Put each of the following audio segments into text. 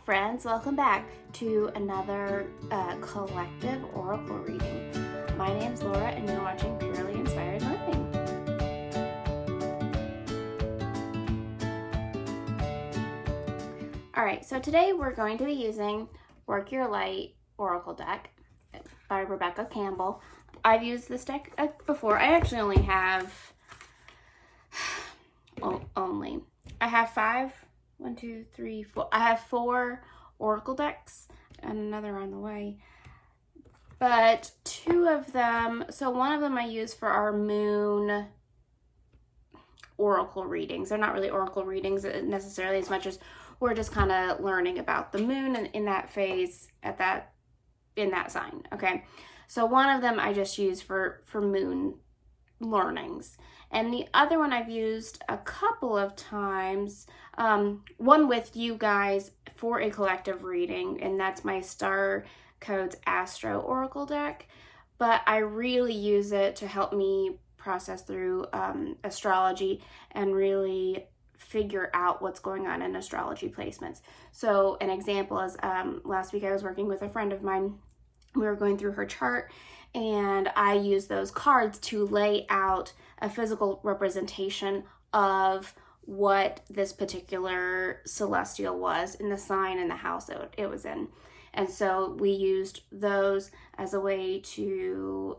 friends, welcome back to another collective oracle reading. My name's Laura and you're watching Purely Inspired Living. Alright, so today we're going to be using Work Your Light Oracle deck by Rebecca Campbell. I've used this deck before. I actually only have I have I have 4 oracle decks and another on the way. But 2 of them, so one of them I use for our moon oracle readings. They're not really oracle readings necessarily as much as we're just kind of learning about the moon and in that phase in that sign. Okay. So one of them I just use for moon learnings. And the other one I've used a couple of times, one with you guys for a collective reading, and that's my Star Codes Astro Oracle deck. But I really use it to help me process through astrology and really figure out what's going on in astrology placements. So an example is last week I was working with a friend of mine. We were going through her chart, and I used those cards to lay out a physical representation of what this particular celestial was in the sign and the house that it was in. And so we used those as a way to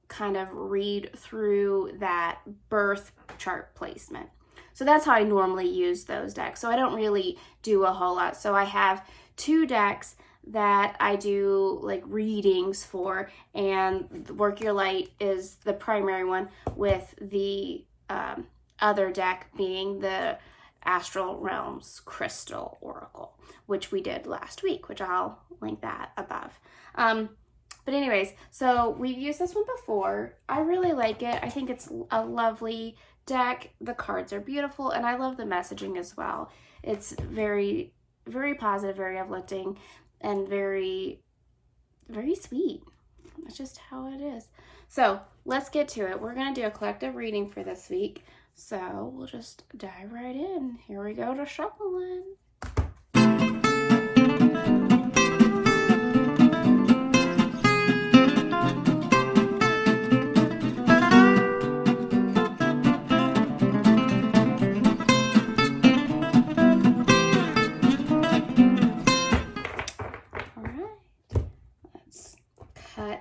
kind of read through that birth chart placement. So that's how I normally use those decks. So I don't really do a whole lot. So I have 2 decks that I do like readings for, and Work Your Light is the primary one, with the other deck being the Astral Realms Crystal Oracle, which we did last week, which I'll link that above. But anyways, so we've used this one before. I really like it. I think it's a lovely deck. The cards are beautiful, and I love the messaging as well. It's very, very positive, very uplifting, and very, very sweet. That's just how it is. So let's get to it. We're going to do a collective reading for this week. So we'll just dive right in. Here we go to shuffling.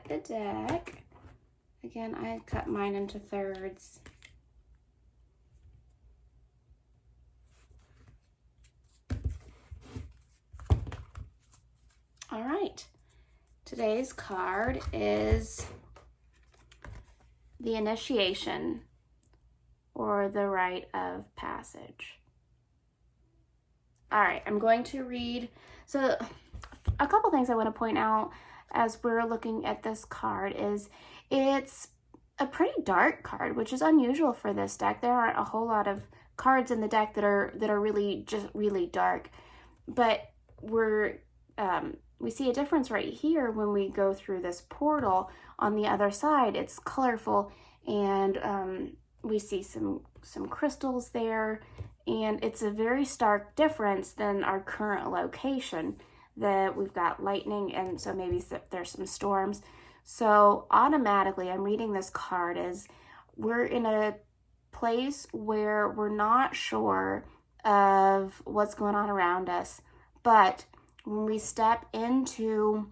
The deck. Again, I cut mine into thirds. All right. Today's card is the Initiation, or the Rite of Passage. All right, I'm going to read. So a couple things I want to point out as we're looking at this card is it's a pretty dark card, which is unusual for this deck. There aren't a whole lot of cards in the deck that are really just really dark, but we see a difference right here when we go through this portal. On the other side, it's colorful, and we see some crystals there, and it's a very stark difference than our current location. That we've got lightning, and so maybe there's some storms. So automatically I'm reading this card as we're in a place where we're not sure of what's going on around us, but when we step into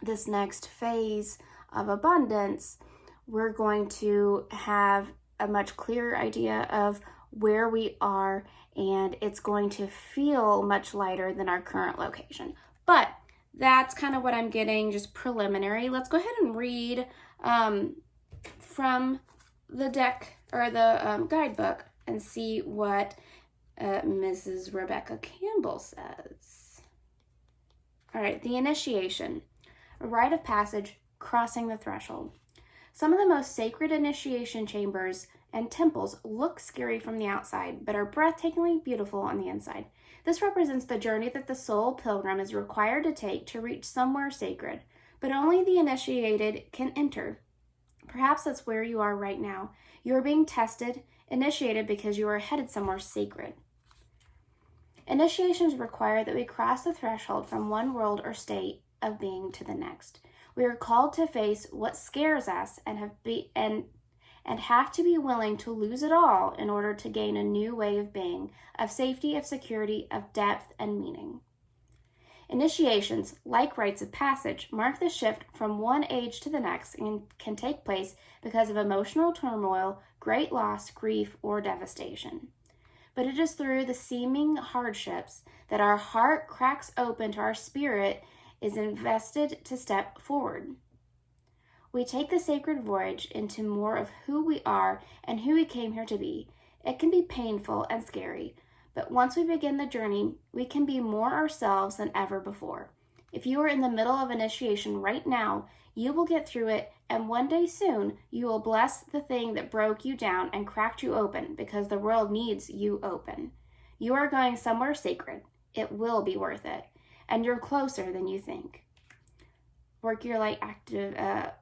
this next phase of abundance, we're going to have a much clearer idea of where we are, and it's going to feel much lighter than our current location. But that's kind of what I'm getting, just preliminary. Let's go ahead and read from the deck, or the guidebook, and see what Mrs. Rebecca Campbell says. All right, the Initiation, a rite of passage, crossing the threshold. Some of the most sacred initiation chambers and temples look scary from the outside, but are breathtakingly beautiful on the inside. This represents the journey that the soul pilgrim is required to take to reach somewhere sacred, but only the initiated can enter. Perhaps that's where you are right now. You are being tested, initiated because you are headed somewhere sacred. Initiations require that we cross the threshold from one world or state of being to the next. We are called to face what scares us and have to be willing to lose it all in order to gain a new way of being, of safety, of security, of depth and meaning. Initiations, like rites of passage, mark the shift from one age to the next and can take place because of emotional turmoil, great loss, grief, or devastation. But it is through the seeming hardships that our heart cracks open to our spirit is invested to step forward. We take the sacred voyage into more of who we are and who we came here to be. It can be painful and scary, but once we begin the journey, we can be more ourselves than ever before. If you are in the middle of initiation right now, you will get through it, and one day soon, you will bless the thing that broke you down and cracked you open because the world needs you open. You are going somewhere sacred. It will be worth it, and you're closer than you think. Work your light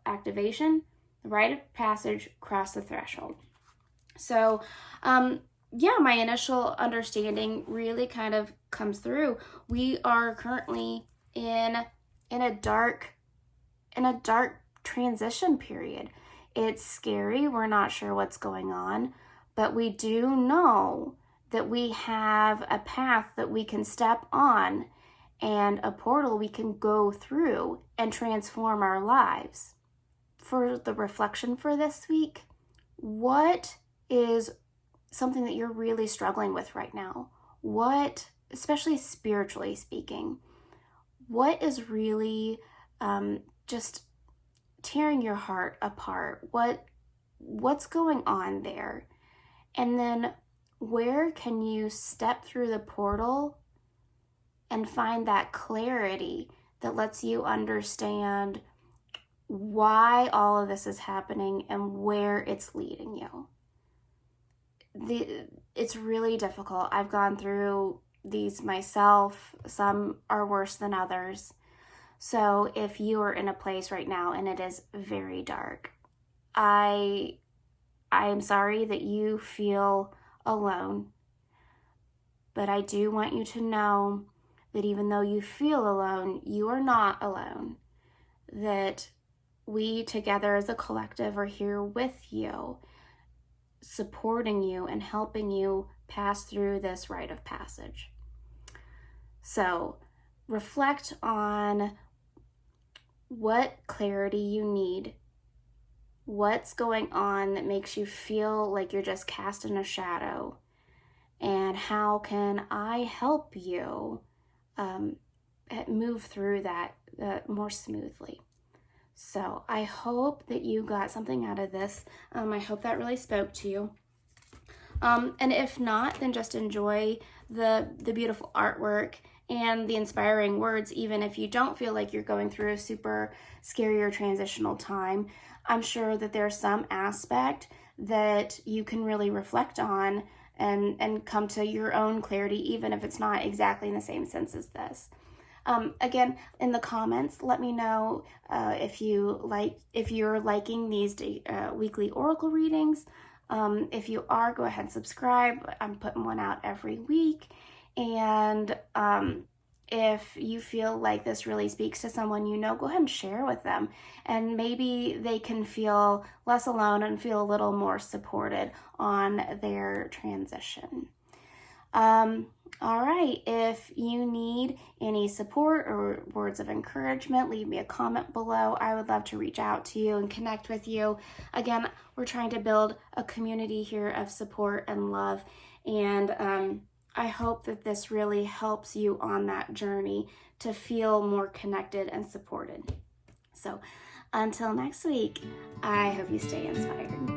activation, the rite of passage, cross the threshold. So, my initial understanding really kind of comes through. We are currently in a dark transition period. It's scary. We're not sure what's going on, but we do know that we have a path that we can step on and a portal we can go through and transform our lives. For the reflection for this week, what is something that you're really struggling with right now? What, especially spiritually speaking, what is really just tearing your heart apart? What's going on there? And then where can you step through the portal and find that clarity that lets you understand why all of this is happening and where it's leading you? It's really difficult. I've gone through these myself. Some are worse than others. So if you are in a place right now and it is very dark, I am sorry that you feel alone. But I do want you to know that even though you feel alone, you are not alone. That we together as a collective are here with you, supporting you and helping you pass through this rite of passage. So reflect on what clarity you need, what's going on that makes you feel like you're just cast in a shadow, and how can I help you move through that more smoothly. So I hope that you got something out of this. I hope that really spoke to you. And if not, then just enjoy the beautiful artwork and the inspiring words, even if you don't feel like you're going through a super scary or transitional time. I'm sure that there's some aspect that you can really reflect on and come to your own clarity, even if it's not exactly in the same sense as this. Again, in the comments, let me know if you're liking these weekly oracle readings. If you are, go ahead and subscribe. I'm putting one out every week. And if you feel like this really speaks to someone you know, go ahead and share with them. And maybe they can feel less alone and feel a little more supported on their transition. All right, if you need any support or words of encouragement, leave me a comment below. I would love to reach out to you and connect with you. Again, we're trying to build a community here of support and love, and I hope that this really helps you on that journey to feel more connected and supported. So until next week, I hope you stay inspired.